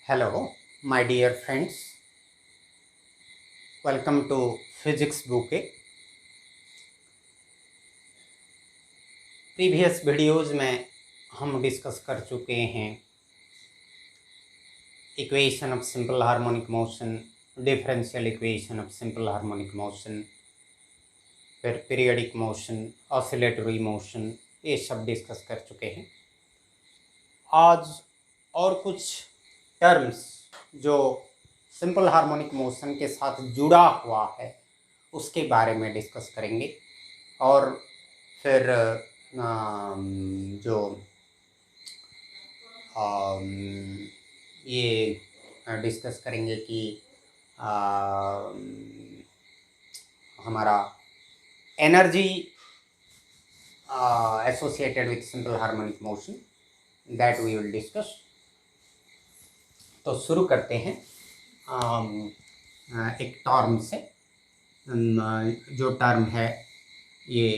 Hello, my dear friends. Welcome to Physics Bouquet. Previous videos में हम discuss कर चुके हैं equation of simple harmonic motion, differential equation of simple harmonic motion, फिर periodic motion, oscillatory motion, ये सब discuss कर चुके हैं। आज और कुछ टर्म्स जो सिंपल हार्मोनिक मोशन के साथ जुड़ा हुआ है उसके बारे में डिस्कस करेंगे और फिर जो ये डिस्कस करेंगे कि हमारा energy associated with simple harmonic motion that we will discuss. तो शुरू करते हैं एक टर्म से। जो टर्म है ये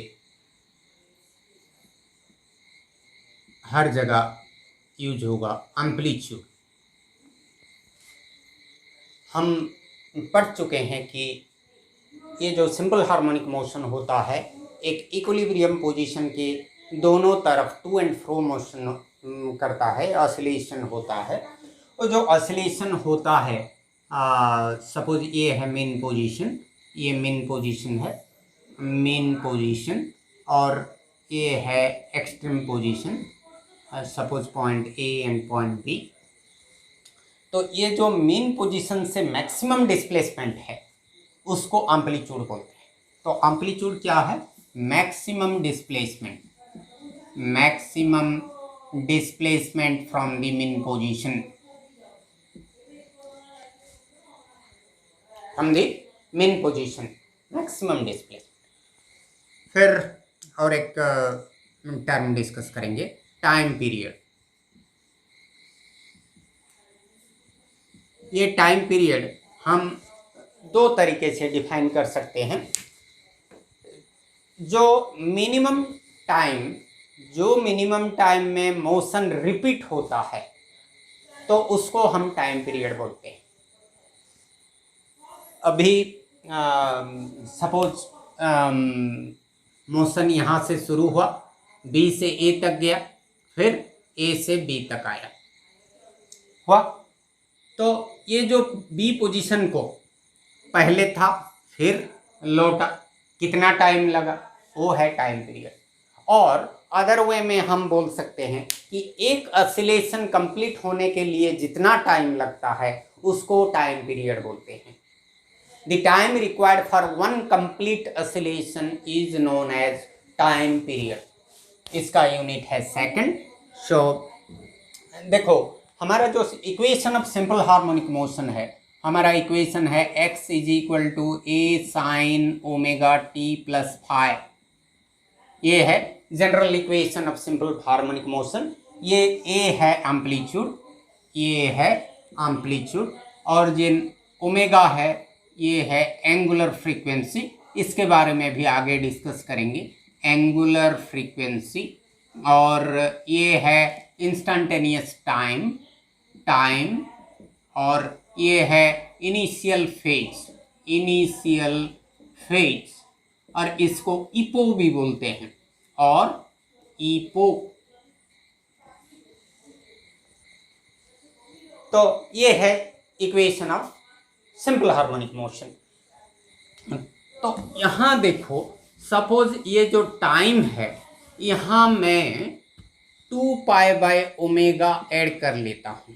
हर जगह यूज होगा, एम्पलीट्यूड। हम पढ़ चुके हैं कि ये जो सिंपल हार्मोनिक मोशन होता है एक इक्विलिब्रियम पोजीशन के दोनों तरफ टू एंड फ्रो मोशन करता है, ऑसिलेशन होता है। और जो ऑसिलेशन होता है, सपोज ये है मेन पोजीशन, ये मेन पोजीशन है, मेन पोजीशन, और ये है extreme position, suppose point A and point B. तो ये जो मेन पोजीशन से मैक्सिमम डिस्प्लेसमेंट है उसको एम्पलीट्यूड बोलते हैं। तो एम्पलीट्यूड क्या है? Maximum displacement, maximum displacement from the mean position, from the mean position, maximum displacement. फिर और एक टर्म डिस्कस करेंगे, टाइम पीरियड। ये टाइम पीरियड हम दो तरीके से डिफाइन कर सकते हैं। जो मिनिमम टाइम में मोशन रिपीट होता है तो उसको हम टाइम पीरियड बोलते हैं। अभी सपोज मोशन यहाँ से शुरू हुआ, बी से ए तक गया, फिर ए से बी तक आया हुआ। तो ये जो बी पोजीशन को पहले था फिर लौटा, कितना टाइम लगा, वो है टाइम पीरियड। और अदर वे में हम बोल सकते हैं कि एक ऑसिलेशन कंप्लीट होने के लिए जितना टाइम लगता है उसको टाइम पीरियड बोलते हैं। The time required for one complete oscillation is known as time period. इसका यूनिट है सेकंड। सो देखो, हमारा जो equation of simple harmonic motion है, हमारा इक्वेशन है x = a sin omega t plus phi. ये है general equation of simple harmonic motion. ये a है एम्पलीट्यूड, ये है एम्पलीट्यूड, और जिन ओमेगा है ये है एंगुलर फ्रीक्वेंसी। इसके बारे में भी आगे डिस्कस करेंगे, एंगुलर फ्रीक्वेंसी। और ये है इंस्टेंटेनियस टाइम, और ये है इनिशियल फेज, और इसको इपो भी बोलते हैं, और इपो। तो ये है equation of simple harmonic motion. तो यहाँ देखो, सपोज ये जो टाइम है यहाँ मैं 2π/ω ऐड कर लेता हूँ।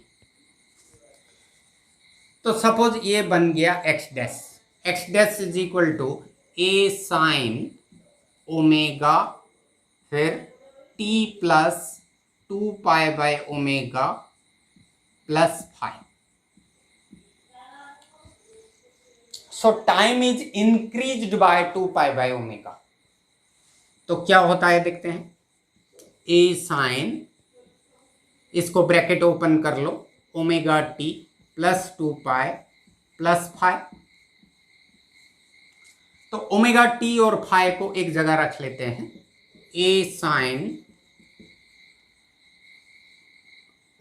तो सपोज ये बन गया x dash = a sin omega, फिर t plus 2π/ω plus phi. So time is increased by 2π/ω। तो क्या होता है देखते हैं, a sin, इसको ब्रैकेट ओपन कर लो, omega t plus 2π plus phi. तो ओमेगा t और फाई को एक जगह रख लेते हैं, a sin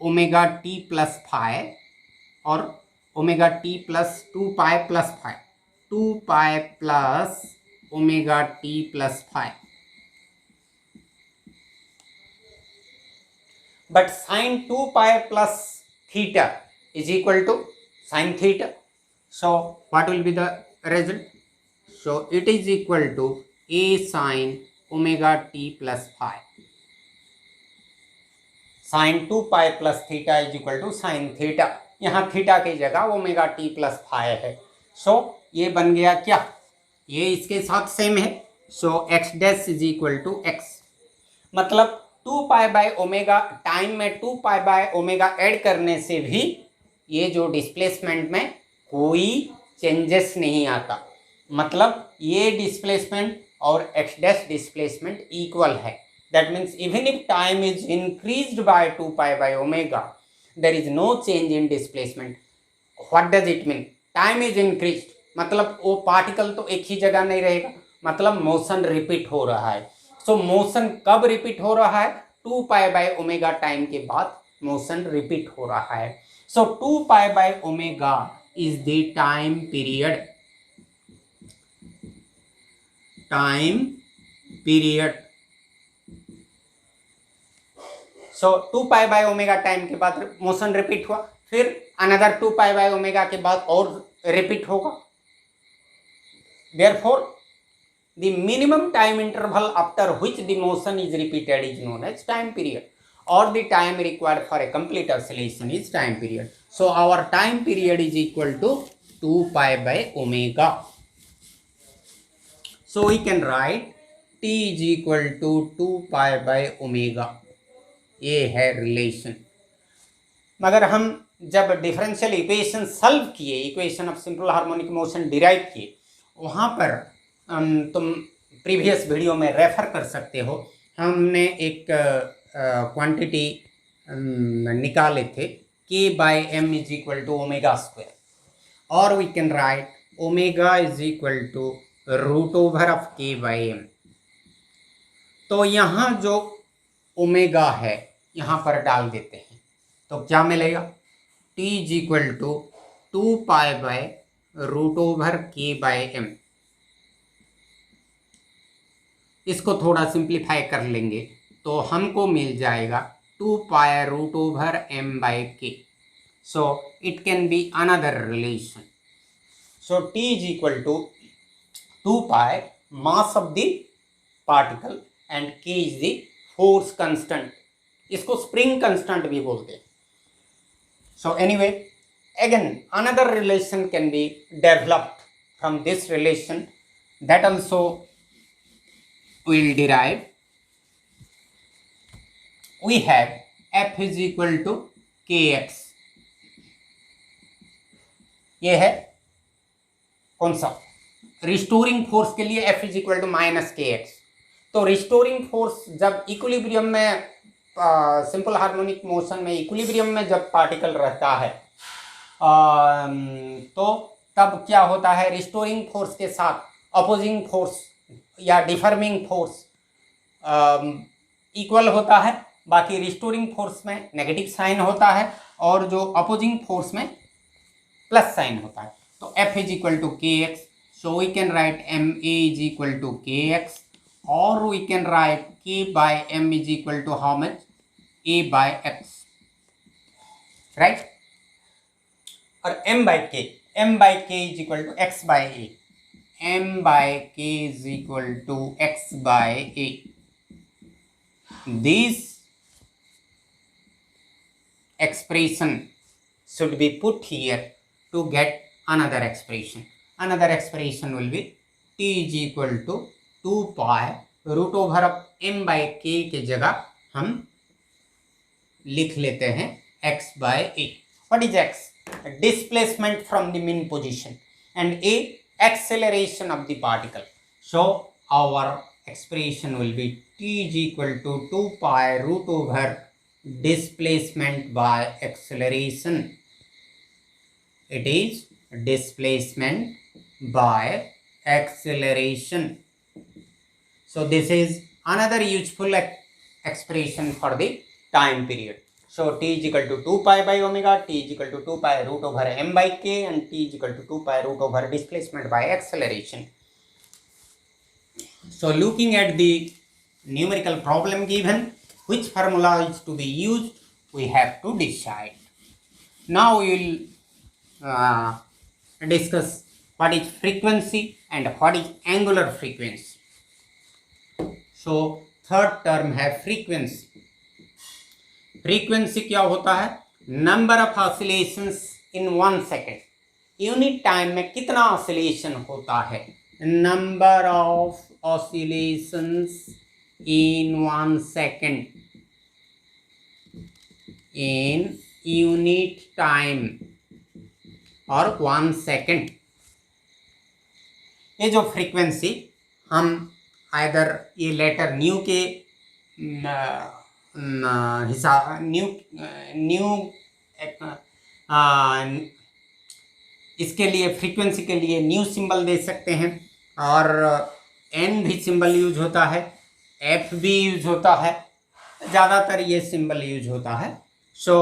omega t plus phi और omega T plus 2 pi plus 5, 2 pi plus omega T plus 5. But sine 2 pi plus theta is equal to sine theta. So what will be the result? So it is equal to a sine omega t plus 5. Sine 2 pi plus theta is equal to sine theta. यहाँ theta की जगह omega T plus 5 है. सो ये बन गया क्या, ये इसके साथ सेम है. So x dash is equal to x, मतलब 2 पाई बाय ओमेगा, टाइम में 2 पाई बाय ओमेगा ऐड करने से भी ये जो डिस्प्लेसमेंट में कोई चेंजेस नहीं आता. मतलब ये डिस्प्लेसमेंट और एक्स डैश डिस्प्लेसमेंट इक्वल है. That means even if time is increased by 2 pi by omega, there is no change in displacement. What does it mean? Time is increased मतलब वो पार्टिकल तो एक ही जगह नहीं रहेगा, मतलब मोशन रिपीट हो रहा है. सो मोशन कब रिपीट हो रहा है? 2 पाई बाय ओमेगा टाइम के बाद मोशन रिपीट हो रहा है. सो 2 pi by omega is the time period. Time period. So 2 pi by omega time के बाद मोशन रिपीट हुआ, फिर अनदर 2 पाई बाय ओमेगा के बाद और रिपीट होगा. Therefore the minimum time interval after which the motion is repeated is known as time period, or the time required for a complete oscillation is time period. So our time period is equal to 2 pi by omega. So we can write t is equal to 2 pi by omega. ये है relation. मगर हम जब differential equation solve किए, equation of simple harmonic motion derive किए, वहाँ पर तुम प्रीवियस वीडियो में रेफर कर सकते हो. हमने एक क्वांटिटी निकाले थे k by M is equal to omega square, और we can write omega is equal to root over of k by M. तो यहाँ जो ओमेगा है यहाँ पर डाल देते हैं तो क्या मिलेगा? t is equal to 2 pi by root over k by m. इसको थोड़ा सिंप्लीफाई कर लेंगे तो हमको मिल जाएगा 2 pi root over M by K. So it can be another relation. So T is equal to 2 pi mass of the particle and K is the force constant. इसको spring constant भी बोलते हैं. So anyway, again another relation can be developed from this relation. That also will derive. We have F is equal to kx. ये है कौन सा? Restoring force के लिए F is equal to minus kx. तो रिस्टोरिंग फोर्स जब equilibrium में, simple harmonic motion में इक्विलिब्रियम में जब पार्टिकल रहता है तो तब क्या होता है? रिस्टोरिंग फोर्स के साथ अपोजिंग फोर्स या डिफर्मिंग फोर्स इक्वल होता है. बाकी रिस्टोरिंग फोर्स में नेगेटिव साइन होता है और जो अपोजिंग फोर्स में प्लस साइन होता है. तो F is equal to k x. So we can write m a is equal to k x, और we can write k by M is equal to how much? A by x. Right. और m by k is equal to x by a. m by k is equal to x by a. This expression should be put here to get another expression. Another expression will be t is equal to 2 pi root over of m by k के जगह हम लिख लेते हैं x by a. What is x? Displacement from the mean position, and a acceleration of the particle. So our expression will be t is equal to 2 pi root over displacement by acceleration. It is displacement by acceleration. So this is another useful expression for the time period. So t is equal to 2 pi by omega, t is equal to 2 pi root over m by k, and t is equal to 2 pi root over displacement by acceleration. So looking at the numerical problem given, which formula is to be used, we have to decide. Now we will discuss what is frequency and what is angular frequency. So third term है frequency. Frequency क्या होता है? Number of oscillations in 1 second. Unit time में कितना oscillation होता है? Number of oscillations in 1 second in unit time और 1 second. ये जो फ्रीक्वेंसी हम आइदर ये लेटर न्यू के हिसाब न्यू इसके लिए फ्रीक्वेंसी के लिए न्यू सिंबल दे सकते हैं, और एन भी सिंबल यूज होता है, एफ भी यूज होता है, ज़्यादातर ये सिंबल यूज होता है. So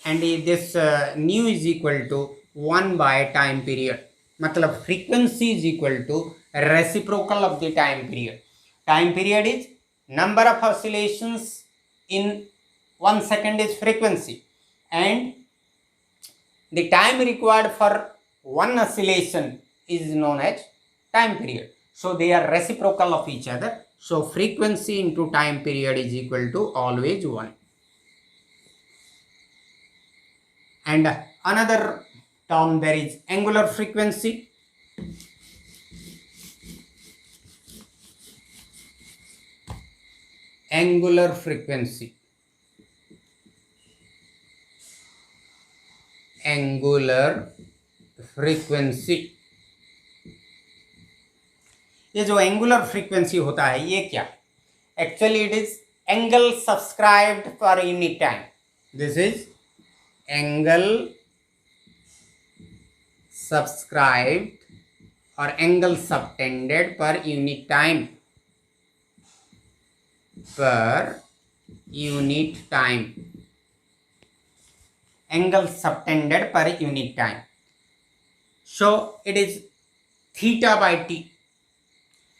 and this nu is equal to 1 by time period. मतलब frequency is equal to reciprocal of the time period. Time period is number of oscillations in 1 second is frequency, and the time required for one oscillation is known as time period. So they are reciprocal of each other. So frequency into time period is equal to always 1. And another term there is angular frequency. Angular frequency. Angular frequency. ये जो angular frequency होता है ये क्या? Actually it is angle subscribed per unit time. This is angle subscribed और angle subtended per unit time. per unit time. Angle subtended per unit time. So it is theta by t.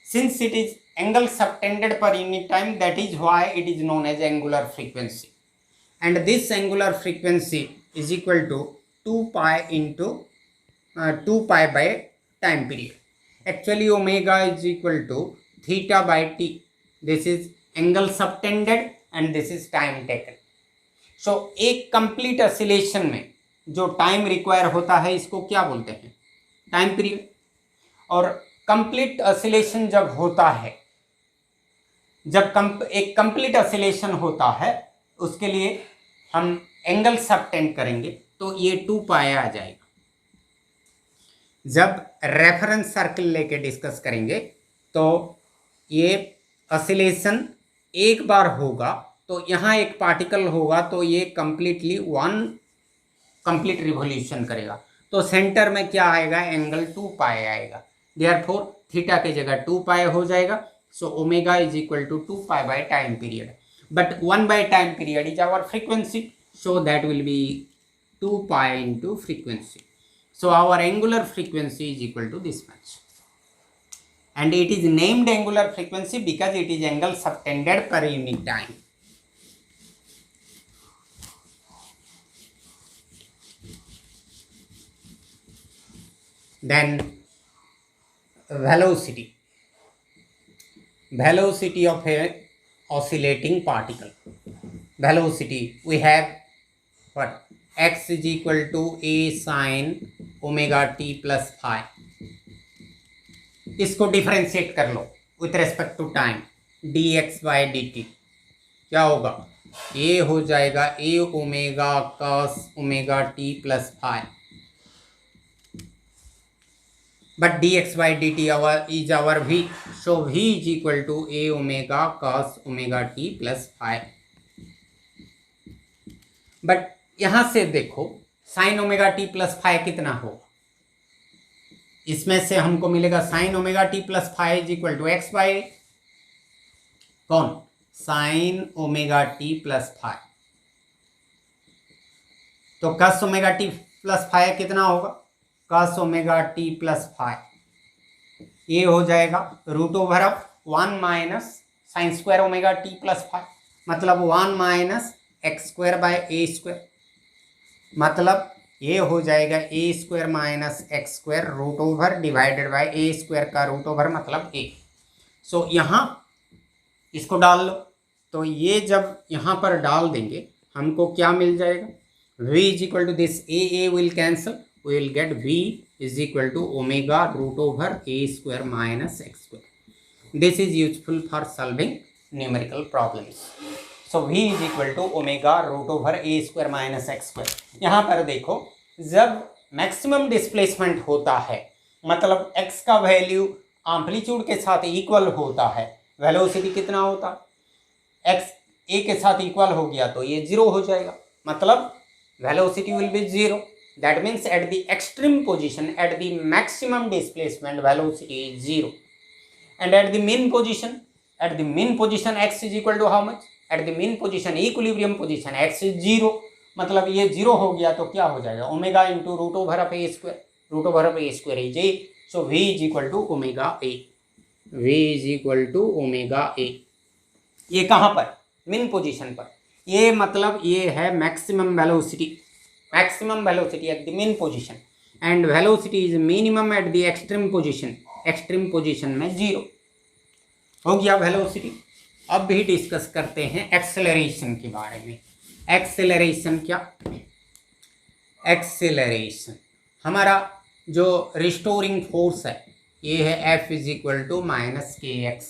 Since it is angle subtended per unit time, that is why it is known as angular frequency. And this angular frequency is equal to 2 pi into 2 pi by time period. Actually omega is equal to theta by t. This is angle subtended and this is time taken. So एक complete oscillation में जो time require होता है इसको क्या बोलते हैं? Time period. और कंप्लीट ऑसिलेशन जब होता है, जब एक कंप्लीट ऑसिलेशन होता है उसके लिए हम एंगल सबटेंड करेंगे तो ये 2 पाई आ जाएगा. जब रेफरेंस सर्कल लेके डिस्कस करेंगे तो ये ऑसिलेशन एक बार होगा तो यहाँ एक पार्टिकल होगा तो ये कंप्लीटली 1 कंप्लीट रिवोल्यूशन करेगा. तो सेंटर में क्या आएगा? एंगल 2 पाई आएगा. देयरफॉर थीटा के जगह 2 पाई हो जाएगा. So omega is equal to 2 pi by time period. But 1 by time period is our frequency, so that will be 2 pi into frequency. So our angular frequency is equal to this much. And it is named angular frequency because it is angle subtended per unit time. Then velocity. Velocity of a oscillating particle. Velocity we have what? X is equal to a sin omega t plus phi. इसको differentiate कर लो with respect to time. D X by D T क्या होगा? ये हो जाएगा A omega cos omega T plus phi. But D X by D T is our V. So V is equal to A omega cos omega T plus phi. But यहां से देखो sine omega T plus phi कितना होगा? इसमें से हमको मिलेगा sine omega T plus phi is equal to X by कौन? Sine omega T plus phi. तो cos omega T plus five कितना होगा, cos omega T plus five ये हो जाएगा root over of 1 minus sine square omega T plus five, मतलब 1 minus x square by A square, मतलब ये हो जाएगा A square minus x square root over divided by A square का root over मतलब ए। सो यहाँ इसको डाल लो, तो ये जब यहाँ पर डाल देंगे हमको क्या मिल जाएगा, v is equal to this a will cancel, we will get v is equal to omega root over a square minus x square. This is useful for solving numerical problems. So v is equal to omega root over a square minus x square. यहाँ पर देखो जब maximum displacement होता है, मतलब x का value amplitude के साथ इक्वल होता है, वेलोसिटी कितना होता है, x a के साथ इक्वल हो गया तो ये जीरो हो जाएगा, मतलब velocity will be zero. That means at the extreme position, at the maximum displacement velocity is zero, and at the mean position x is equal to how much, at the mean position equilibrium position x is zero, मतलब ये zero हो गया तो क्या हो जाएगा, omega into root over of a square, root over of a square is a. So v is equal to omega A, v is equal to omega a. ये कहाँ पर, मिन पोजीशन पर, ये मतलब ये है मैक्सिमम वेलोसिटी एट द मिन position, and velocity is minimum eight the extreme position में जीरो हो गया वेलोसिटी। अब भी डिस्कस करते हैं एक्सेलरेशन के बारे में। एक्सेलरेशन क्या, एक्सेलरेशन हमारा जो रिस्टोरिंग फोर्स है ये है F is equal to minus K X,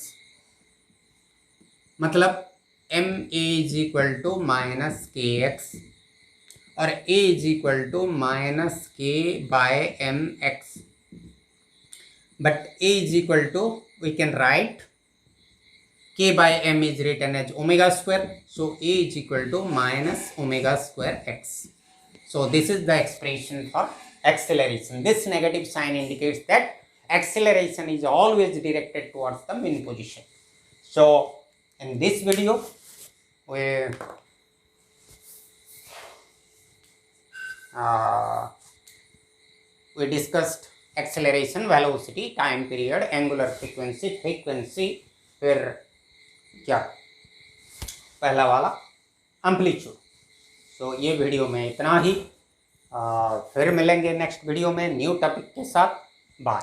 मतलब m is equal to minus K x और a is equal to minus K by M X, but a is equal to we can write k by m is written as omega square, so a is equal to minus omega square x. So this is the expression for acceleration. This negative sign indicates that acceleration is always directed towards the mean position. So in this video we discussed acceleration, velocity, time period, angular frequency, फिर क्या पहला वाला amplitude. सो ये video में इतना ही, फिर मिलेंगे next video में न्यू टॉपिक के साथ। बाय।